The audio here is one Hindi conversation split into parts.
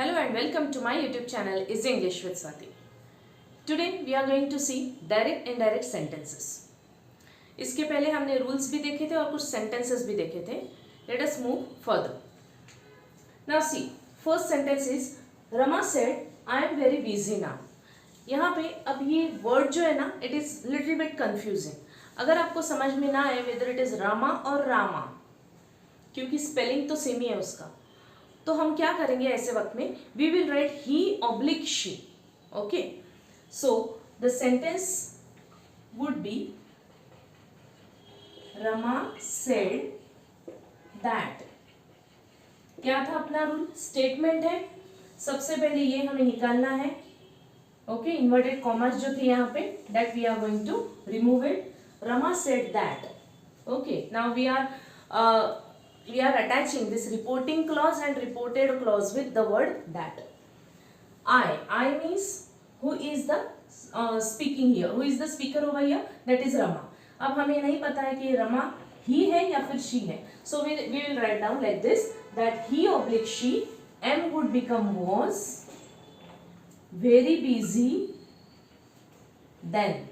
Hello and welcome to my YouTube channel is English with Swati. Today we are going to see direct indirect sentences. इसके पहले हमने रूल्स भी देखे थे और कुछ सेंटेंसेस भी देखे थे. Let us move further. Now see, first sentence is Rama said I am very busy now. यहाँ पे अब ये वर्ड जो है ना it is little bit confusing. अगर आपको समझ में ना आए whether it is Rama और Rama, क्योंकि स्पेलिंग तो सेम ही है उसका, तो हम क्या करेंगे ऐसे वक्त में, we will write he oblique she. Okay, so the sentence would be Rama said that. क्या था अपना रूल? स्टेटमेंट है, सबसे पहले ये हमें निकालना है. ओके, इन्वर्टेड कॉमर्स जो थे यहाँ पे, that we are going to remove it. Rama said that. Okay, now we are attaching this reporting clause and reported clause with the word that. I means who is the speaking here, who is the speaker over here, that is Rama. अब हमें नहीं पता है कि Rama he है या फिर she है, so we will write down like this that he oblique she, M would become was very busy then.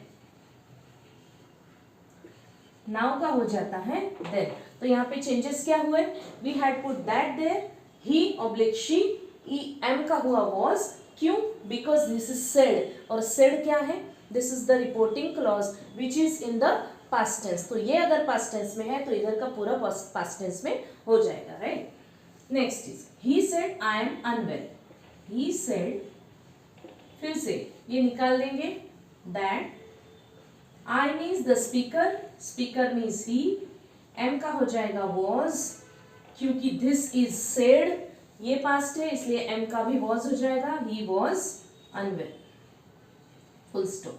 Now का हो जाता है देन. तो यहाँ पे चेंजेस क्या हुए? We had put that there, he oblique she, am का हुआ वॉज. क्यों? बिकॉज दिस इज सेड, और सेड क्या है? This is the reporting clause which is in the past tense. तो ये अगर पास्ट टेंस में है तो इधर का पूरा पास्ट टेंस में हो जाएगा, right. Next is he said I am unwell. He said, फिर से ये निकाल देंगे that. I means the speaker, speaker means he, M का हो जाएगा was, क्योंकि this is said, ये past है इसलिए M का भी was हो जाएगा. He was unwell. Full stop.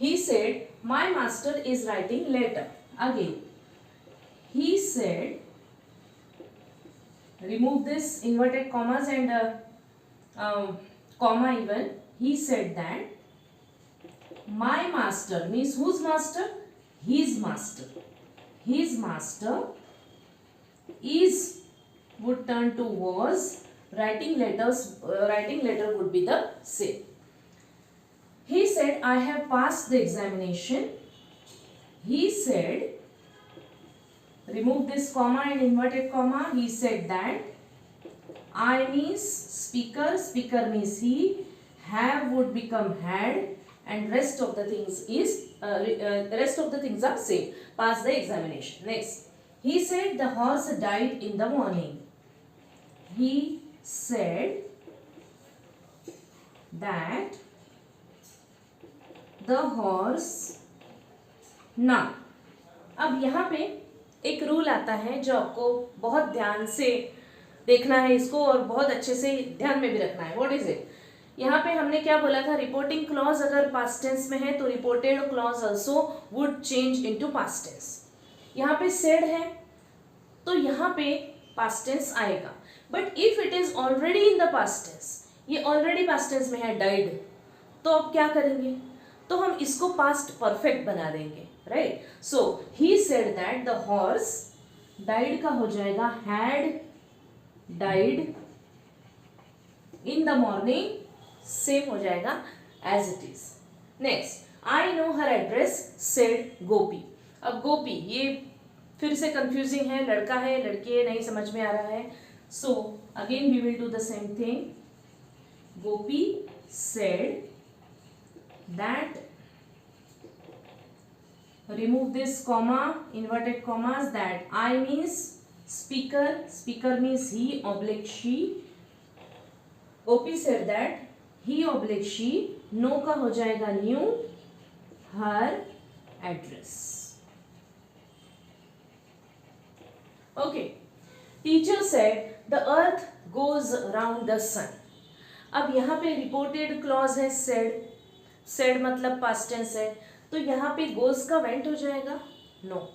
He said, my master is writing letter. Again, he said, remove this inverted commas and comma even. He said that my master means whose master? His master. His master is would turn to was. Writing letter would be the same. He said I have passed the examination. He said, remove this comma and inverted comma. He said that I means speaker, speaker means he, have would become had, and rest of the things is rest of the things are same. Pass the examination. Next, he said the horse died in the morning. He said that the horse. ना, अब यहाँ पे एक रूल आता है जो आपको बहुत ध्यान से देखना है इसको, और बहुत अच्छे से ध्यान में भी रखना है. What is it? यहाँ पे हमने क्या बोला था? रिपोर्टिंग क्लॉज अगर पास्ट टेंस में है तो reported clause also would change into past tense. यहाँ पे सेड है तो यहाँ पे पास्ट टेंस आएगा. But if it is already in the past tense, ये ऑलरेडी पास्ट टेंस में है डाइड, तो अब क्या करेंगे? तो हम इसको पास्ट परफेक्ट बना देंगे, right. So he said that the horse, died का हो जाएगा had died in the morning, same हो जाएगा as it is. Next, I know her address said Gopi. अब गोपी ये फिर से कंफ्यूजिंग है, लड़का है लड़की है नहीं समझ में आ रहा है. So again we will do the same thing. Gopi said that, remove this comma, inverted commas, that I means speaker, speaker means he oblique she. Gopi said that he oblique she, no का हो जाएगा knew her address. Okay, teacher said the earth goes around the sun. अब यहाँ पे रिपोर्टेड क्लॉज है said, said मतलब past tense है, तो यहाँ पे goes का वेंट हो जाएगा? नो,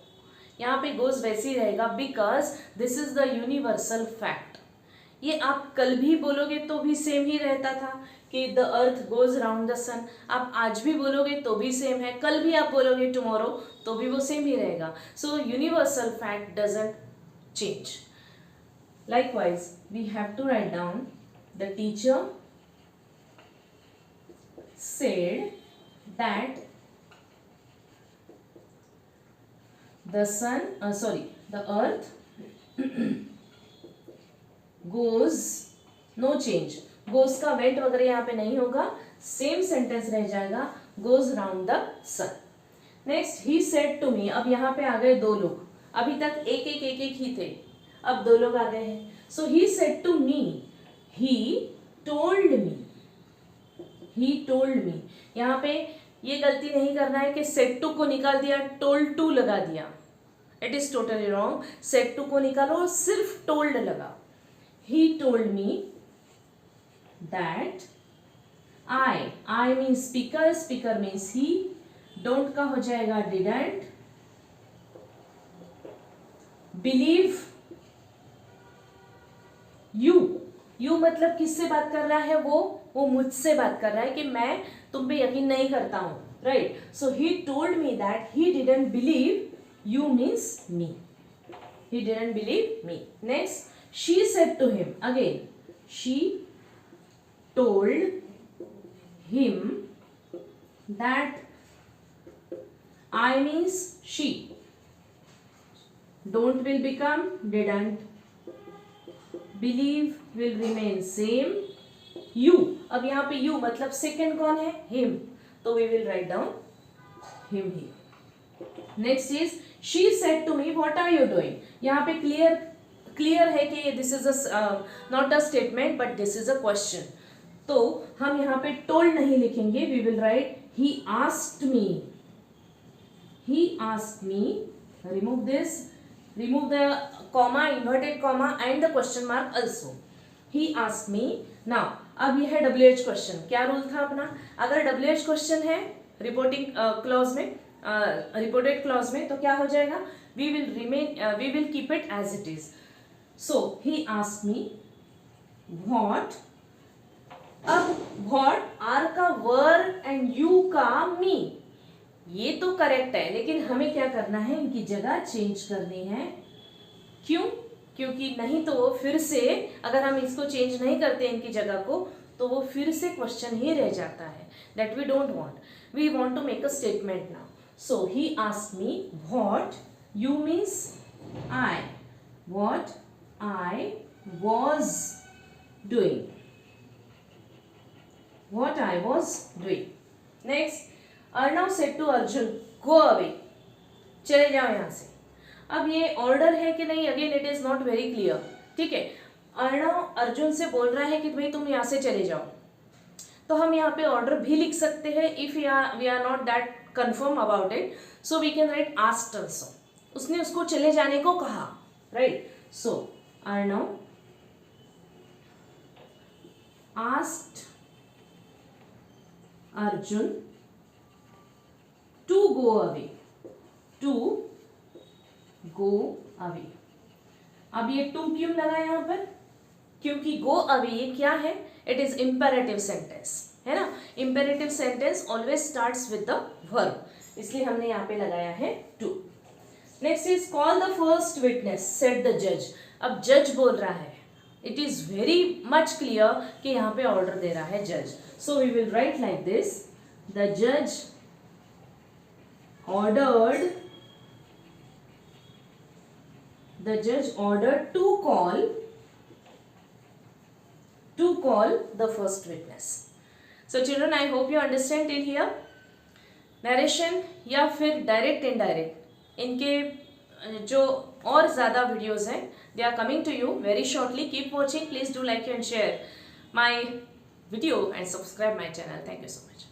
यहाँ पे goes वैसे ही रहेगा because this is the universal fact. ये आप कल भी बोलोगे तो भी सेम ही रहता था कि the earth goes round the sun. आप आज भी बोलोगे तो भी सेम है, कल भी आप बोलोगे टुमारो तो भी वो सेम ही रहेगा. So universal fact doesn't change. Likewise, we have to write down The teacher said that the earth goes, no change, goes का went वगैरह यहाँ पे नहीं होगा, सेम सेंटेंस रह जाएगा, goes round the sun. Next he said to me, अब यहाँ पे आ गए दो लोग, अभी तक एक एक ही थे, अब दो लोग आ गए हैं. So he said to me, he told me, he told me. यहाँ पे ये गलती नहीं करना है कि said to को निकाल दिया, told to लगा दिया. It is totally wrong. said to को निकालो और सिर्फ told लगा. He told me that I means speaker means he, don't का हो जाएगा didn't, believe you मतलब किससे बात कर रहा है, वो मुझसे बात कर रहा है कि मैं तुम पे यकीन नहीं करता हूं, right. So he told me that he didn't believe you means me, he didn't believe me. Next, she said to him, again she told him that I means she, don't will become didn't, believe will remain same, you, अब यहाँ पे you मतलब सेकेंड कौन है, him, तो we will write down him here. Next is she said to me what are you doing. यहाँ पे क्लियर है कि this is a not a statement but this is a question. तो हम यहाँ पे told नहीं लिखेंगे, we will write he asked me, remove this, remove the comma, inverted comma and the question mark also. He asked me. Now अब यह है WH क्वेश्चन. क्या रूल था अपना, अगर WH क्वेश्चन है रिपोर्टिंग क्लॉज में, रिपोर्टेड क्लॉज में, तो क्या हो जाएगा, we will keep it as it is. So he asked me what, अब what, R का वर एंड U का me, ये तो करेक्ट है, लेकिन हमें क्या करना है, इनकी जगह चेंज करनी है. क्यों, क्योंकि नहीं तो वो फिर से, अगर हम इसको चेंज नहीं करते इनकी जगह को, तो वो फिर से क्वेश्चन ही रह जाता है. That we don't want, we want to make a statement now. So he asked me what, you means I, what I was doing, what I was doing. Next, Arnav said to Arjun, go away, चले जाओ यहाँ से. अब ये ऑर्डर है कि नहीं, again it is not very clear. ठीक है, अर्णव अर्जुन से बोल रहा है कि भाई तुम यहाँ से चले जाओ, तो हम यहाँ पे ऑर्डर भी लिख सकते हैं if we are not that confirm about it. So we can write asked also, उसने उसको चले जाने को कहा, right. So Arnav asked Arjun to go away, to go away. अब ये टू क्यों लगा यहाँ पर, क्योंकि गो अवे ये क्या है, इट इज इंपेरेटिव सेंटेंस, है ना. Imperative sentence always starts with the verb, इसलिए हमने यहाँ पे लगाया है to. Next is call the first witness, said the जज. अब जज बोल रहा है, it is very much clear कि यहाँ पे ऑर्डर दे रहा है जज. So we will write like this, the जज ordered, the judge ordered to call the first witness. So children, I hope you understand till here. Narration या फिर direct indirect, इनके जो और ज़्यादा videos हैं, they are coming to you very shortly. Keep watching. Please do like and share my video and subscribe my channel. Thank you so much.